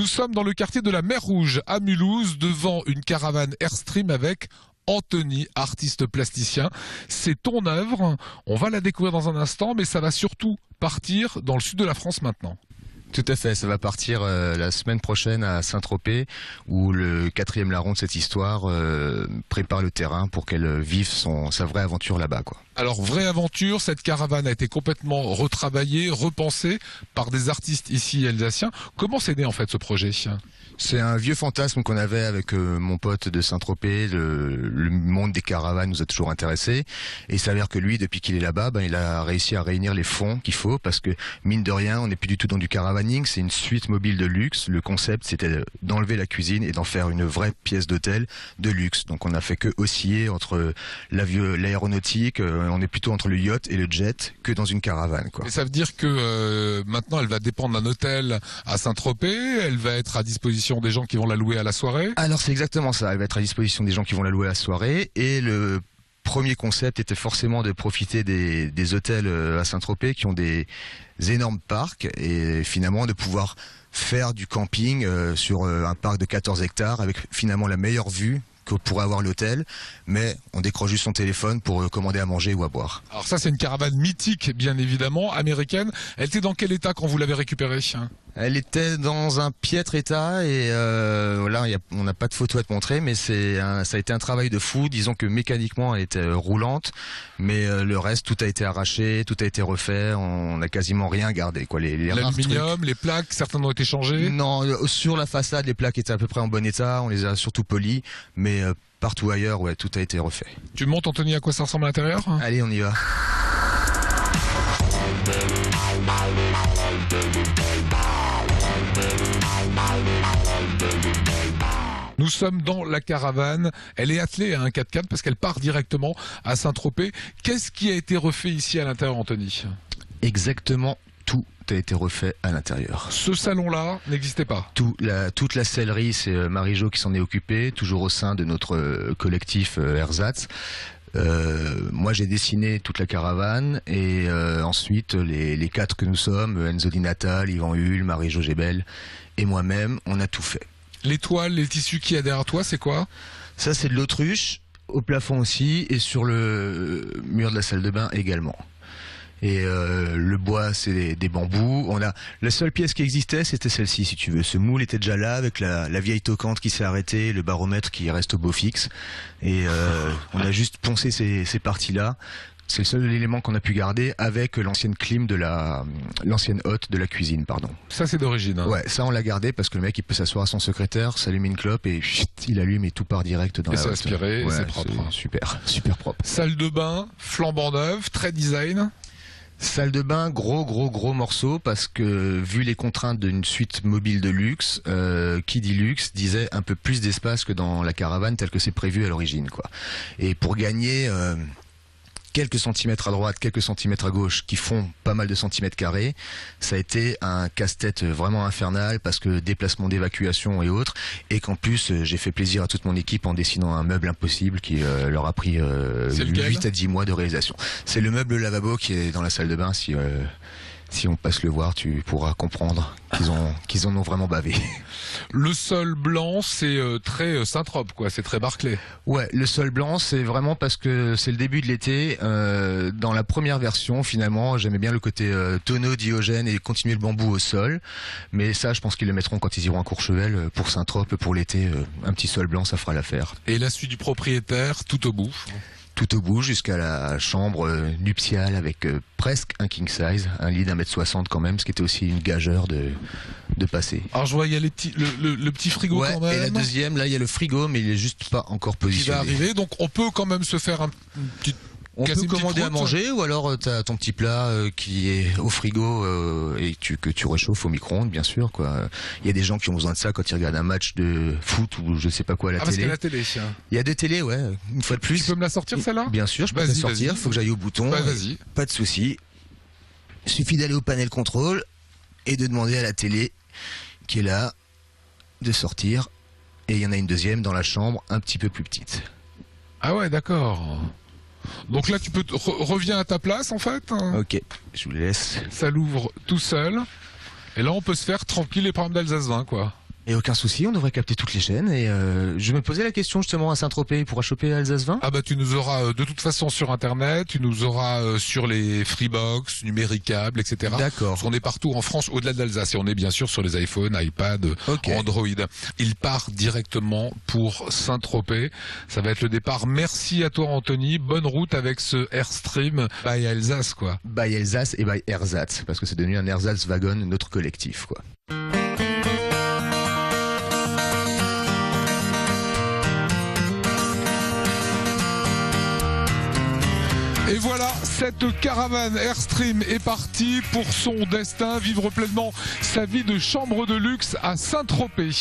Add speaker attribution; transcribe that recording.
Speaker 1: Nous sommes dans le quartier de la Mer Rouge à Mulhouse, devant une caravane Airstream avec Anthony, artiste plasticien. C'est ton œuvre, on va la découvrir dans un instant, mais ça va surtout partir dans le sud de la France maintenant.
Speaker 2: Tout à fait, ça va partir la semaine prochaine à Saint-Tropez, où le 4e larron de cette histoire prépare le terrain pour qu'elle vive sa vraie aventure là-bas, quoi.
Speaker 1: Alors, vraie aventure, cette caravane a été complètement retravaillée, repensée par des artistes ici alsaciens. Comment s'est né en fait ce projet ?
Speaker 2: C'est un vieux fantasme qu'on avait avec mon pote de Saint-Tropez. Le monde des caravanes nous a toujours intéressés. Et il s'avère que lui, depuis qu'il est là-bas, il a réussi à réunir les fonds qu'il faut, parce que, mine de rien, on n'est plus du tout dans du caravaning, c'est une suite mobile de luxe. Le concept, c'était d'enlever la cuisine et d'en faire une vraie pièce d'hôtel de luxe. Donc on a fait que osciller entre l'aéronautique, on est plutôt entre le yacht et le jet que dans une caravane, quoi.
Speaker 1: Et ça veut dire que maintenant elle va dépendre d'un hôtel à Saint-Tropez, elle va être à disposition des gens qui vont la louer à la soirée?
Speaker 2: Alors c'est exactement ça, elle va être à disposition des gens qui vont la louer à la soirée, et le premier concept était forcément de profiter des hôtels à Saint-Tropez qui ont des énormes parcs, et finalement de pouvoir faire du camping sur un parc de 14 hectares avec finalement la meilleure vue que pourrait avoir l'hôtel, mais on décroche juste son téléphone pour commander à manger ou à boire.
Speaker 1: Alors ça, c'est une caravane mythique, bien évidemment, américaine. Elle était dans quel état quand vous l'avez récupérée ?
Speaker 2: Elle était dans un piètre état, et là on n'a pas de photo à te montrer, mais ça a été un travail de fou. Disons que mécaniquement elle était roulante, mais le reste, tout a été arraché, tout a été refait, on n'a quasiment rien gardé, quoi.
Speaker 1: L'aluminium, les plaques, certaines ont été changées?
Speaker 2: Non, sur la façade, les plaques étaient à peu près en bon état, on les a surtout polies, mais partout ailleurs, ouais, tout a été refait.
Speaker 1: Tu montes, Anthony, à quoi ça ressemble à l'intérieur?
Speaker 2: Allez, on y va.
Speaker 1: Nous sommes dans la caravane, elle est attelée à un 4x4 parce qu'elle part directement à Saint-Tropez. Qu'est-ce qui a été refait ici à l'intérieur, Anthony?
Speaker 2: Exactement tout a été refait à l'intérieur.
Speaker 1: Ce salon-là n'existait pas?
Speaker 2: Toute la sellerie, c'est Marie-Jo qui s'en est occupée, toujours au sein de notre collectif Ersatz. Moi j'ai dessiné toute la caravane, et ensuite les quatre que nous sommes, Enzo Di Natal, Yvan Hull, Marie-Jo Gebel et moi-même, on a tout fait.
Speaker 1: Les toiles, les tissus qu'il y a derrière toi, c'est quoi? Ça,
Speaker 2: c'est de l'autruche, au plafond aussi, et sur le mur de la salle de bain également. Et le bois, c'est des bambous. La seule pièce qui existait, c'était celle-ci, si tu veux. Ce moule était déjà là, avec la vieille toquante qui s'est arrêtée, le baromètre qui reste au beau fixe. Et on a juste poncé ces parties-là. C'est le seul élément qu'on a pu garder, avec l'ancienne clim de l'ancienne hotte de la cuisine, pardon.
Speaker 1: Ça, c'est d'origine, hein.
Speaker 2: Ouais, ça on l'a gardé parce que le mec il peut s'asseoir à son secrétaire, s'allumer une clope et chut, il allume et tout part direct dans la hotte.
Speaker 1: Et c'est aspiré,
Speaker 2: ouais,
Speaker 1: c'est propre.
Speaker 2: Super, super propre.
Speaker 1: Salle de bain, flambant neuve, très design.
Speaker 2: Salle de bain, gros morceau, parce que vu les contraintes d'une suite mobile de luxe, qui dit luxe disait un peu plus d'espace que dans la caravane tel que c'est prévu à l'origine, quoi. Et pour gagner quelques centimètres à droite, quelques centimètres à gauche, qui font pas mal de centimètres carrés, ça a été un casse-tête vraiment infernal, parce que déplacement d'évacuation et autres, et qu'en plus j'ai fait plaisir à toute mon équipe en dessinant un meuble impossible qui leur a pris 8 à 10 mois de réalisation. C'est le meuble lavabo qui est dans la salle de bain. Si on passe le voir, tu pourras comprendre qu'ils en ont vraiment bavé.
Speaker 1: Le sol blanc, c'est très Saint-Trope, quoi. C'est très Barclay.
Speaker 2: Ouais, le sol blanc, c'est vraiment parce que c'est le début de l'été. Dans la première version, finalement, j'aimais bien le côté tonneau, Diogène et continuer le bambou au sol. Mais ça, je pense qu'ils le mettront quand ils iront à Courchevel pour Saint-Trope, pour l'été. Un petit sol blanc, ça fera l'affaire.
Speaker 1: Et la suite du propriétaire, tout au bout?
Speaker 2: Tout au bout, jusqu'à la chambre nuptiale avec presque un king size, un lit d'1m60 quand même, ce qui était aussi une gageure de passer.
Speaker 1: Alors je vois, il y a le petit frigo, ouais, quand même.
Speaker 2: Et la deuxième, là il y a le frigo, mais il est juste pas encore positionné.
Speaker 1: Il va arriver, donc on peut quand même se faire une petite...
Speaker 2: On peut commander à manger, ou alors tu as ton petit plat qui est au frigo et que tu réchauffes au micro-ondes, bien sûr, quoi. Il y a des gens qui ont besoin de ça quand ils regardent un match de foot ou je sais pas quoi à la télé.
Speaker 1: Parce qu'il y a la télé, tiens.
Speaker 2: Il y a des télés, ouais, une fois de plus.
Speaker 1: Tu peux me la sortir, celle-là?
Speaker 2: Bien sûr, je peux la sortir, faut que j'aille au bouton.
Speaker 1: Bah, vas-y.
Speaker 2: Pas de souci. Il suffit d'aller au panel contrôle et de demander à la télé qui est là de sortir. Et il y en a une deuxième dans la chambre, un petit peu plus petite.
Speaker 1: Ah ouais, d'accord. Donc là, tu peux reviens à ta place, en fait.
Speaker 2: Ok, je vous laisse.
Speaker 1: Ça l'ouvre tout seul. Et là, on peut se faire tranquille les programmes d'Alsace 20, quoi.
Speaker 2: Et aucun souci, on devrait capter toutes les chaînes. Et je me posais la question justement à Saint-Tropez, pour choper Alsace 20.
Speaker 1: Ah bah tu nous auras de toute façon sur internet, tu nous auras sur les Freebox, numéricables, etc.
Speaker 2: D'accord.
Speaker 1: Parce qu'on est partout en France au-delà de l'Alsace et on est bien sûr sur les iPhones, iPad,
Speaker 2: Okay.
Speaker 1: Android. Il part directement pour Saint-Tropez. Ça va être le départ. Merci à toi Anthony. Bonne route avec ce Airstream by Alsace quoi.
Speaker 2: By Alsace et by Ersatz, parce que c'est devenu un Ersatzwagon, notre collectif quoi.
Speaker 1: Et voilà, cette caravane Airstream est partie pour son destin, vivre pleinement sa vie de chambre de luxe à Saint-Tropez.